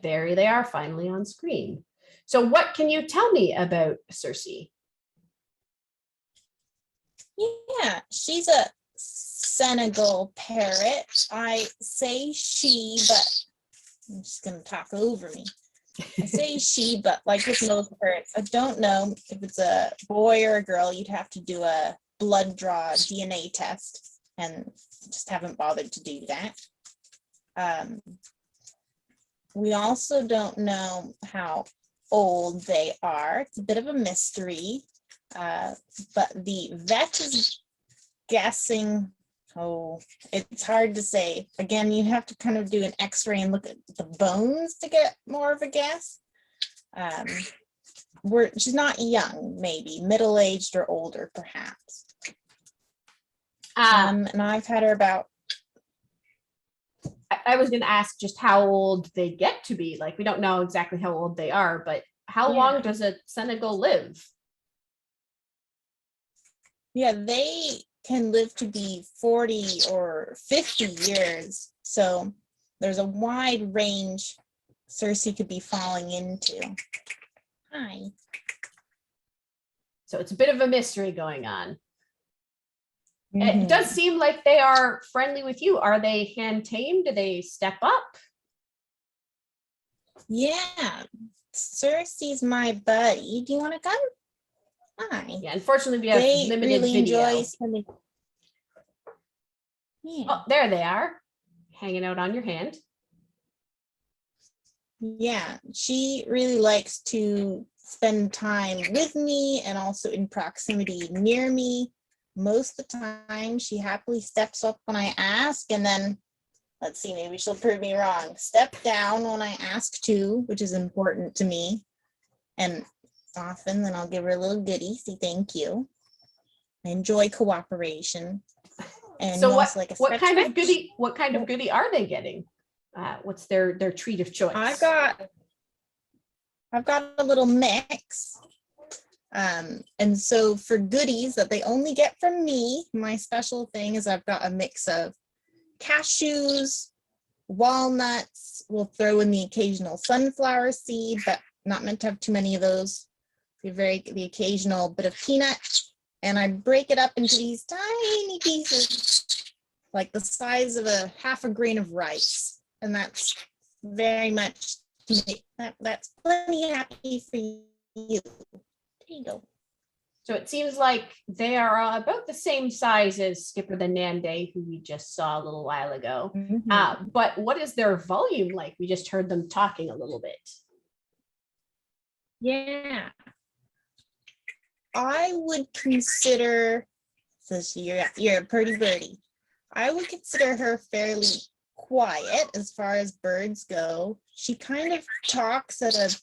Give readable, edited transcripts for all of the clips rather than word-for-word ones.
there they are finally on screen. So what can you tell me about Circe? Yeah, she's a Senegal parrot. I say she, but I'm just going to talk over me. I say she, but like with most parrots, I don't know if it's a boy or a girl. You'd have to do a blood draw DNA test, and just haven't bothered to do that. We also don't know how old they are. It's a bit of a mystery, but the vet is guessing. Oh, it's hard to say. Again, you have to kind of do an x-ray and look at the bones to get more of a guess. She's not young, maybe middle-aged or older, perhaps. And I've had her about. I was going to ask just how old they get to be. Like, we don't know exactly how old they are, but how long does a Senegal live? Yeah, they can live to be 40 or 50 years. So there's a wide range Circe could be falling into. Hi. So it's a bit of a mystery going on. It does seem like they are friendly with you. Are they hand tamed? Do they step up? Yeah, Circe's my buddy. Do you want to come? Hi. Yeah, unfortunately, we have limited really video. Enjoy spending. Yeah. Oh, there they are, hanging out on your hand. Yeah, she really likes to spend time with me and also in proximity near me. Most of the time, she happily steps up when I ask, and then, let's see, maybe she'll prove me wrong. Step down when I ask to, which is important to me. And often, then I'll give her a little goodie, say thank you. I enjoy cooperation. And so what kind of goodie are they getting? What's their treat of choice? I've got a little mix. And so for goodies that they only get from me, my special thing is I've got a mix of cashews, walnuts. We'll throw in the occasional sunflower seed, but not meant to have too many of those. The occasional bit of peanut, and I break it up into these tiny pieces, like the size of half a grain of rice, and that's very much that's plenty happy for you. There you go. So it seems like they are about the same size as Skipper the Nande, who we just saw a little while ago. But what is their volume like? We just heard them talking a little bit. Yeah. I would consider, says you're a pretty birdie. I would consider her fairly quiet as far as birds go. She kind of talks at a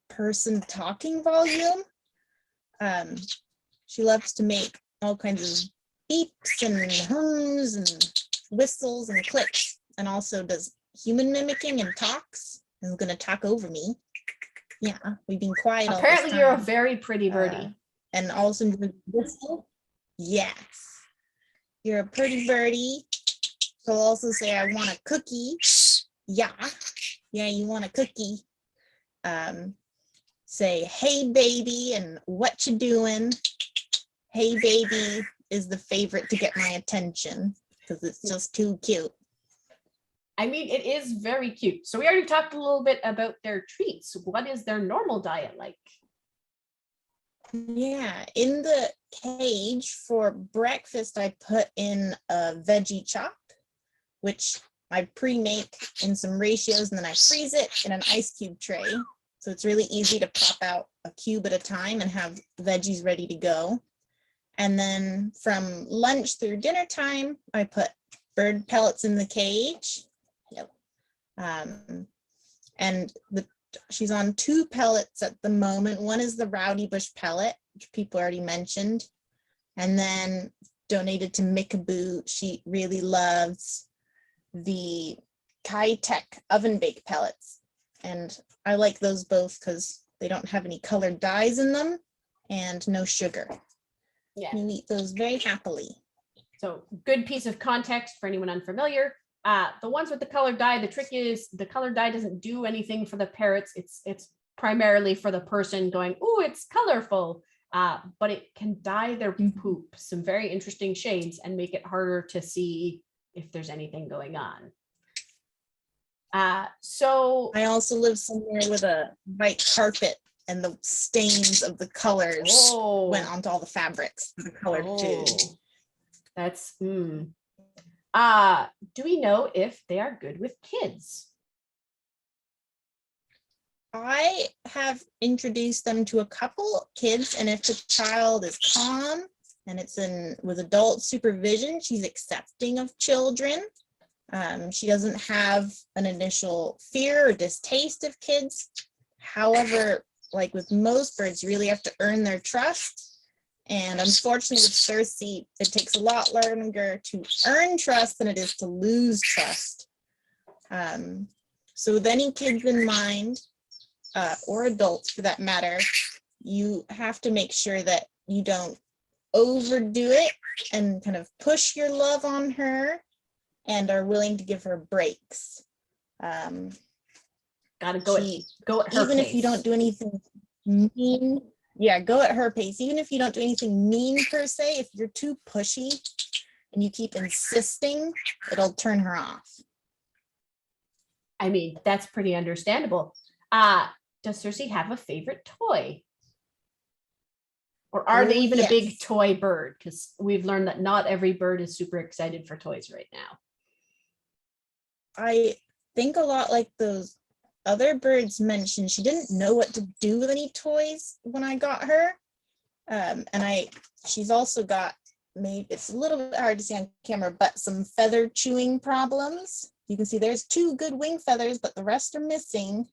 person talking volume. She loves to make all kinds of beeps and hums and whistles and clicks, and also does human mimicking and talks. And is going to talk over me. Yeah, we've been quiet. Apparently, you're a very pretty birdie. And also whistle. Yes, you're a pretty birdie. So I'll also say I want a cookie. Yeah, you want a cookie. Say, hey, baby, and what you doing? Hey, baby is the favorite to get my attention because it's just too cute. I mean, it is very cute. So we already talked a little bit about their treats. What is their normal diet like? Yeah, in the cage for breakfast, I put in a veggie chop, which I pre-make in some ratios, and then I freeze it in an ice cube tray. So it's really easy to pop out a cube at a time and have veggies ready to go. And then from lunch through dinner time, I put bird pellets in the cage. And she's on 2 pellets at the moment. One is the Rowdy Bush pellet, which people already mentioned. And then donated to Mickaboo. She really loves the Kai-Tech oven baked pellets. And I like those both because they don't have any colored dyes in them and no sugar. Yeah. You eat those very happily. So good piece of context for anyone unfamiliar. The ones with the colored dye, the trick is the colored dye doesn't do anything for the parrots. It's primarily for the person going, oh, it's colorful. But it can dye their poop some very interesting shades and make it harder to see if there's anything going on. So I also live somewhere with a white carpet, and the stains of the colors went onto all the fabrics of the colored food. That's do we know if they are good with kids? I have introduced them to a couple kids, and if the child is calm and it's with adult supervision, she's accepting of children. She doesn't have an initial fear or distaste of kids. However, like with most birds, you really have to earn their trust. And unfortunately with Circe, it takes a lot longer to earn trust than it is to lose trust. So with any kids in mind, or adults for that matter, you have to make sure that you don't overdo it and kind of push your love on her, and are willing to give her breaks. Gotta go at her even pace. If you don't do anything mean, go at her pace. Even if you don't do anything mean per se, if you're too pushy and you keep insisting, it'll turn her off. I mean, that's pretty understandable. Does Circe have a favorite toy? Or are they even a big toy bird? Because we've learned that not every bird is super excited for toys right now. I think a lot like those other birds mentioned, she didn't know what to do with any toys when I got her. She's also got, maybe it's a little bit hard to see on camera, but some feather chewing problems. You can see there's 2 good wing feathers, but the rest are missing.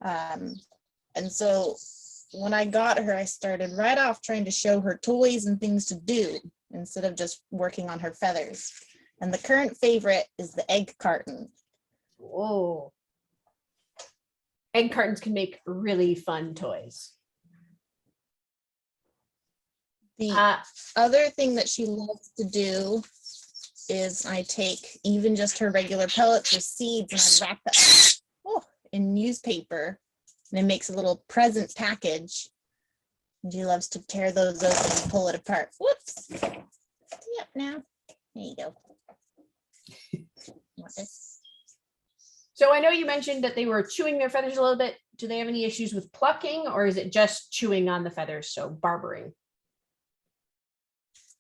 And so when I got her, I started right off trying to show her toys and things to do instead of just working on her feathers. And the current favorite is the egg carton. Whoa. Egg cartons can make really fun toys. The other thing that she loves to do is I take even just her regular pellets or seeds and I wrap it up in newspaper, and it makes a little present package. And she loves to tear those open and pull it apart. Whoops. Yep, now. There you go. So I know you mentioned that they were chewing their feathers a little bit. Do they have any issues with plucking, or is it just chewing on the feathers, so barbering?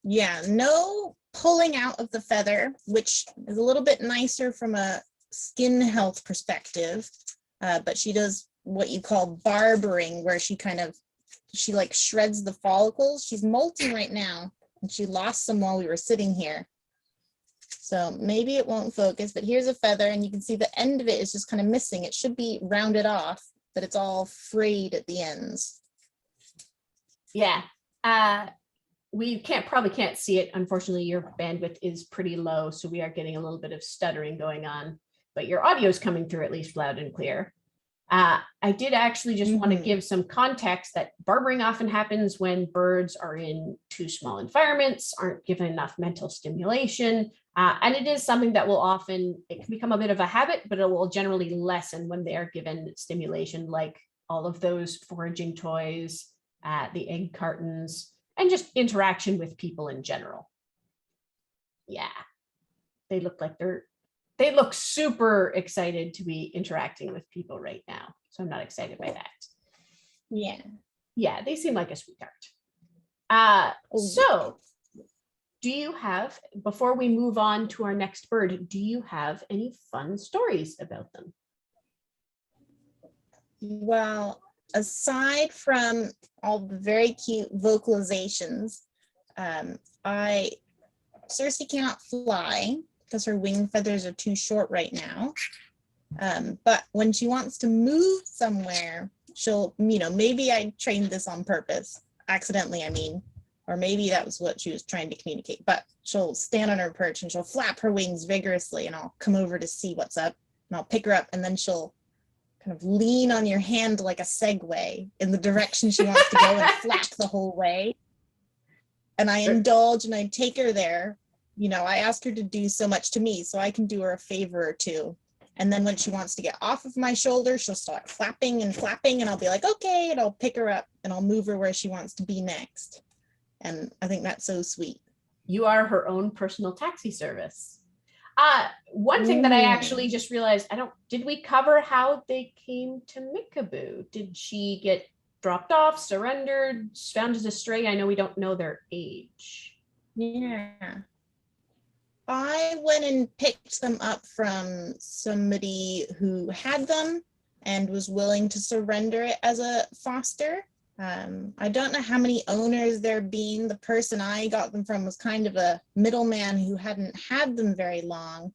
Yeah, no pulling out of the feather, which is a little bit nicer from a skin health perspective. But she does what you call barbering, where she like shreds the follicles. She's molting right now, and she lost some while we were sitting here. So maybe it won't focus, but here's a feather, and you can see the end of it is just kind of missing. It should be rounded off, but it's all frayed at the ends. Yeah. We probably can't see it. Unfortunately, your bandwidth is pretty low, so we are getting a little bit of stuttering going on, but your audio is coming through at least loud and clear. I did actually just want to give some context that barbering often happens when birds are in too small environments, aren't given enough mental stimulation, and it is something that it can become a bit of a habit, but it will generally lessen when they are given stimulation, like all of those foraging toys, the egg cartons, and just interaction with people in general. Yeah, they look super excited to be interacting with people right now. So I'm not excited by that. Yeah. Yeah, they seem like a sweetheart. So do you have, before we move on to our next bird, do you have any fun stories about them? Well, aside from all the very cute vocalizations, Circe cannot fly because her wing feathers are too short right now. But when she wants to move somewhere, she'll, maybe I trained this on purpose, accidentally, I mean, or maybe that was what she was trying to communicate, but she'll stand on her perch and she'll flap her wings vigorously, and I'll come over to see what's up, and I'll pick her up, and then she'll kind of lean on your hand like a Segway in the direction she wants to go and flap the whole way. And I indulge and I take her there. you know, I ask her to do so much to me, so I can do her a favor or two. And then when she wants to get off of my shoulder, she'll start flapping and flapping, and I'll be like, okay, and I'll pick her up and I'll move her where she wants to be next. And I think that's so sweet. You are her own personal taxi service. One thing that I actually just realized, did we cover how they came to Mickaboo? Did she get dropped off, surrendered, found as a stray? I know we don't know their age. Yeah. I went and picked them up from somebody who had them and was willing to surrender it as a foster. I don't know how many owners there been. The person I got them from was kind of a middleman who hadn't had them very long,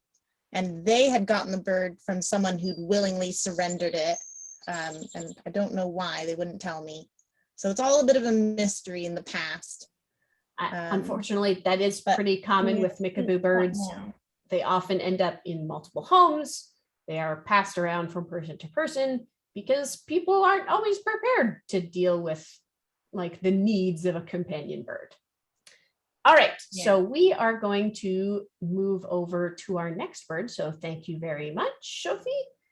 and they had gotten the bird from someone who'd willingly surrendered it. And I don't know why, they wouldn't tell me. So it's all a bit of a mystery in the past. Unfortunately, that is but pretty common with Mickaboo birds. They often end up in multiple homes. They are passed around from person to person because people aren't always prepared to deal with like the needs of a companion bird. All right, so we are going to move over to our next bird. So thank you very much, Sophie.